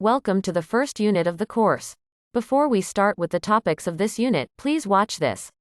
Welcome to the first unit of the course. Before we start with the topics of this unit, please watch this.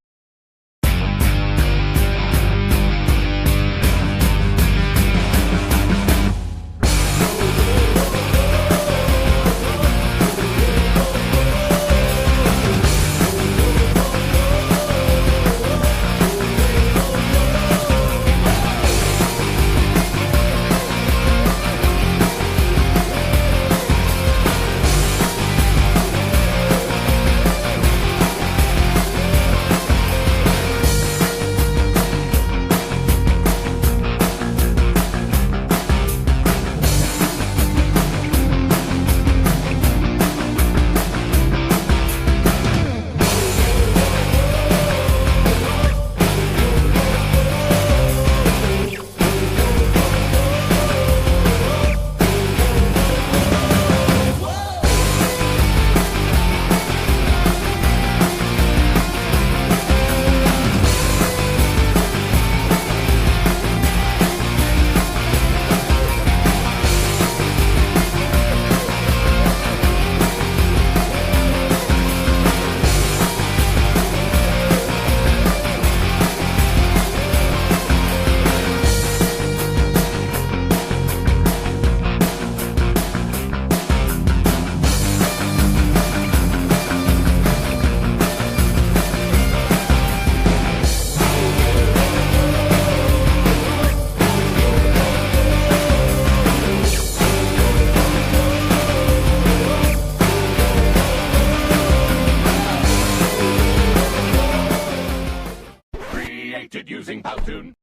Using Powtoon.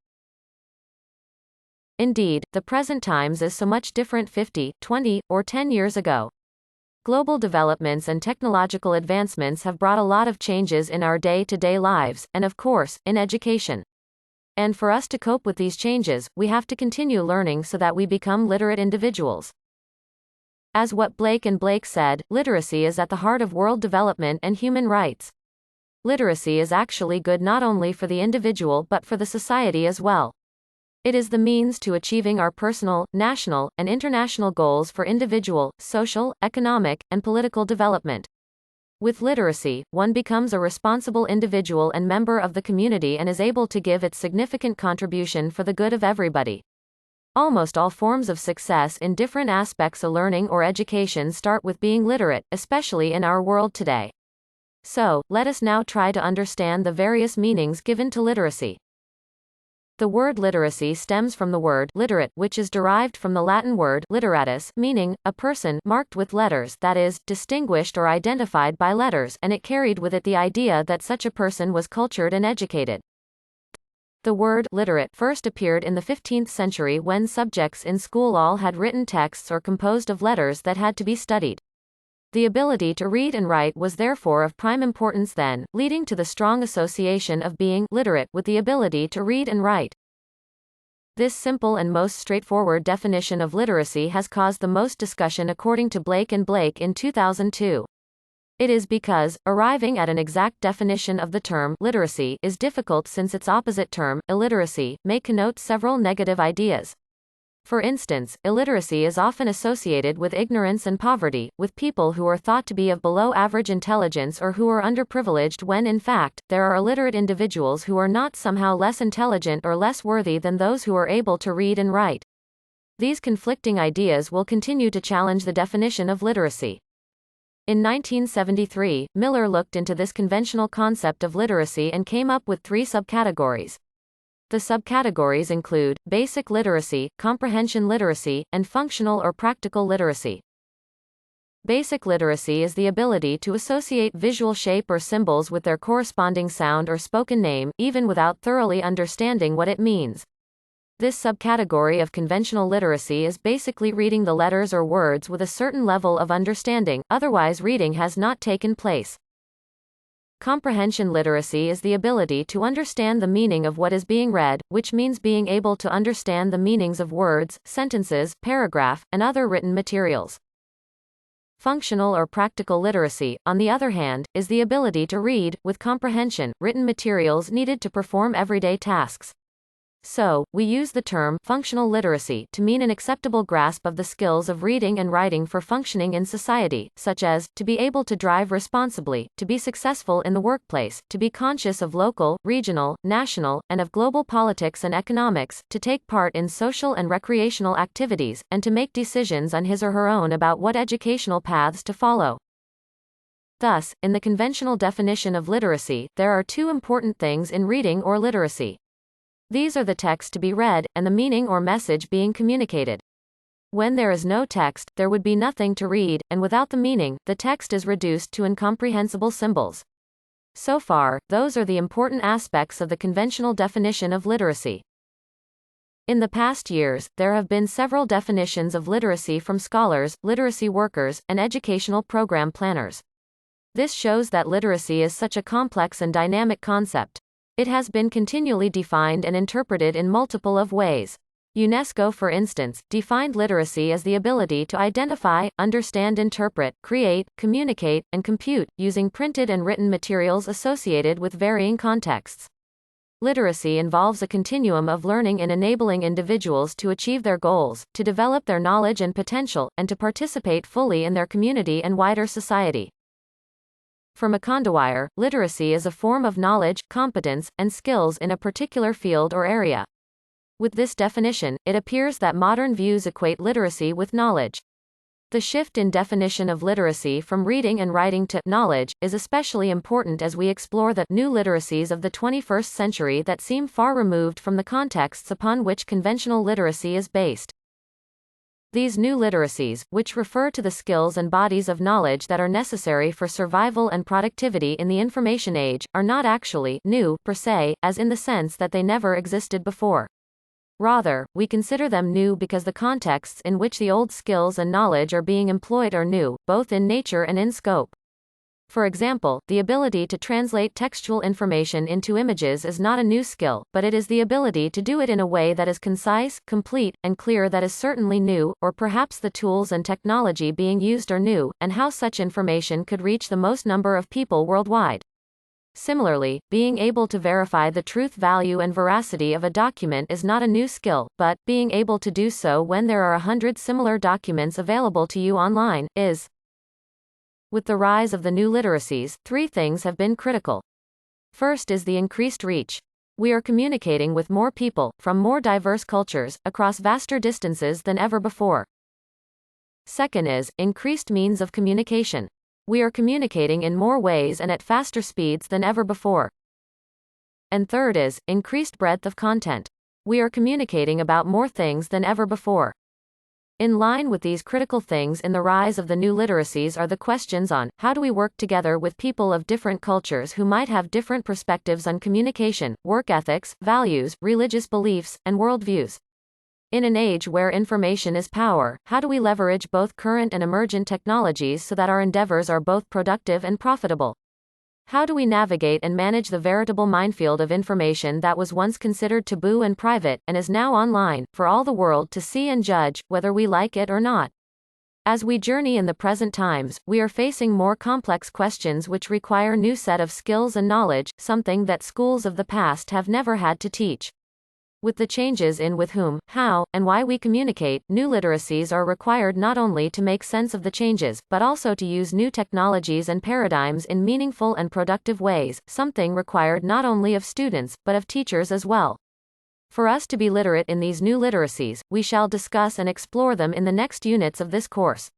Indeed, the present times is so much different 50, 20, or 10 years ago. Global developments and technological advancements have brought a lot of changes in our day-to-day lives, and of course, in education. And for us to cope with these changes, we have to continue learning so that we become literate individuals. As what Blake and Blake said, literacy is at the heart of world development and human rights. Literacy is actually good not only for the individual but for the society as well. It is the means to achieving our personal, national, and international goals for individual, social, economic, and political development. With literacy, one becomes a responsible individual and member of the community and is able to give its significant contribution for the good of everybody. Almost all forms of success in different aspects of learning or education start with being literate, especially in our world today. So, let us now try to understand the various meanings given to literacy. The word literacy stems from the word literate, which is derived from the Latin word literatus, meaning a person marked with letters, that is, distinguished or identified by letters, and it carried with it the idea that such a person was cultured and educated. The word literate first appeared in the 15th century when subjects in school all had written texts or composed of letters that had to be studied. The ability to read and write was therefore of prime importance then, leading to the strong association of being literate with the ability to read and write. This simple and most straightforward definition of literacy has caused the most discussion according to Blake and Blake in 2002. It is because arriving at an exact definition of the term literacy is difficult since its opposite term, illiteracy, may connote several negative ideas. For instance, illiteracy is often associated with ignorance and poverty, with people who are thought to be of below average intelligence or who are underprivileged when in fact, there are illiterate individuals who are not somehow less intelligent or less worthy than those who are able to read and write. These conflicting ideas will continue to challenge the definition of literacy. In 1973, Miller looked into this conventional concept of literacy and came up with 3 subcategories. The subcategories include basic literacy, comprehension literacy, and functional or practical literacy. Basic literacy is the ability to associate visual shape or symbols with their corresponding sound or spoken name, even without thoroughly understanding what it means. This subcategory of conventional literacy is basically reading the letters or words with a certain level of understanding, otherwise reading has not taken place. Comprehension literacy is the ability to understand the meaning of what is being read, which means being able to understand the meanings of words, sentences, paragraph, and other written materials. Functional or practical literacy, on the other hand, is the ability to read, with comprehension, written materials needed to perform everyday tasks. So, we use the term functional literacy to mean an acceptable grasp of the skills of reading and writing for functioning in society, such as to be able to drive responsibly, to be successful in the workplace, to be conscious of local, regional, national, and of global politics and economics, to take part in social and recreational activities, and to make decisions on his or her own about what educational paths to follow. Thus, in the conventional definition of literacy, there are two important things in reading or literacy. These are the text to be read, and the meaning or message being communicated. When there is no text, there would be nothing to read, and without the meaning, the text is reduced to incomprehensible symbols. So far, those are the important aspects of the conventional definition of literacy. In the past years, there have been several definitions of literacy from scholars, literacy workers, and educational program planners. This shows that literacy is such a complex and dynamic concept. It has been continually defined and interpreted in multiple of ways. UNESCO, for instance, defined literacy as the ability to identify, understand, interpret, create, communicate, and compute, using printed and written materials associated with varying contexts. Literacy involves a continuum of learning in enabling individuals to achieve their goals, to develop their knowledge and potential, and to participate fully in their community and wider society. For Macondawire, literacy is a form of knowledge, competence, and skills in a particular field or area. With this definition, it appears that modern views equate literacy with knowledge. The shift in definition of literacy from reading and writing to knowledge is especially important as we explore the new literacies of the 21st century that seem far removed from the contexts upon which conventional literacy is based. These new literacies, which refer to the skills and bodies of knowledge that are necessary for survival and productivity in the information age, are not actually new, per se, as in the sense that they never existed before. Rather, we consider them new because the contexts in which the old skills and knowledge are being employed are new, both in nature and in scope. For example, the ability to translate textual information into images is not a new skill, but it is the ability to do it in a way that is concise, complete, and clear that is certainly new, or perhaps the tools and technology being used are new, and how such information could reach the most number of people worldwide. Similarly, being able to verify the truth, value, and veracity of a document is not a new skill, but being able to do so when there are 100 similar documents available to you online is. With the rise of the new literacies, three things have been critical. First is the increased reach. We are communicating with more people, from more diverse cultures, across vaster distances than ever before. Second is increased means of communication. We are communicating in more ways and at faster speeds than ever before. And third is increased breadth of content. We are communicating about more things than ever before. In line with these critical things in the rise of the new literacies are the questions on, how do we work together with people of different cultures who might have different perspectives on communication, work ethics, values, religious beliefs, and worldviews? In an age where information is power, how do we leverage both current and emergent technologies so that our endeavors are both productive and profitable? How do we navigate and manage the veritable minefield of information that was once considered taboo and private, and is now online, for all the world to see and judge, whether we like it or not? As we journey in the present times, we are facing more complex questions which require new set of skills and knowledge, something that schools of the past have never had to teach. With the changes in with whom, how, and why we communicate, new literacies are required not only to make sense of the changes, but also to use new technologies and paradigms in meaningful and productive ways, something required not only of students, but of teachers as well. For us to be literate in these new literacies, we shall discuss and explore them in the next units of this course.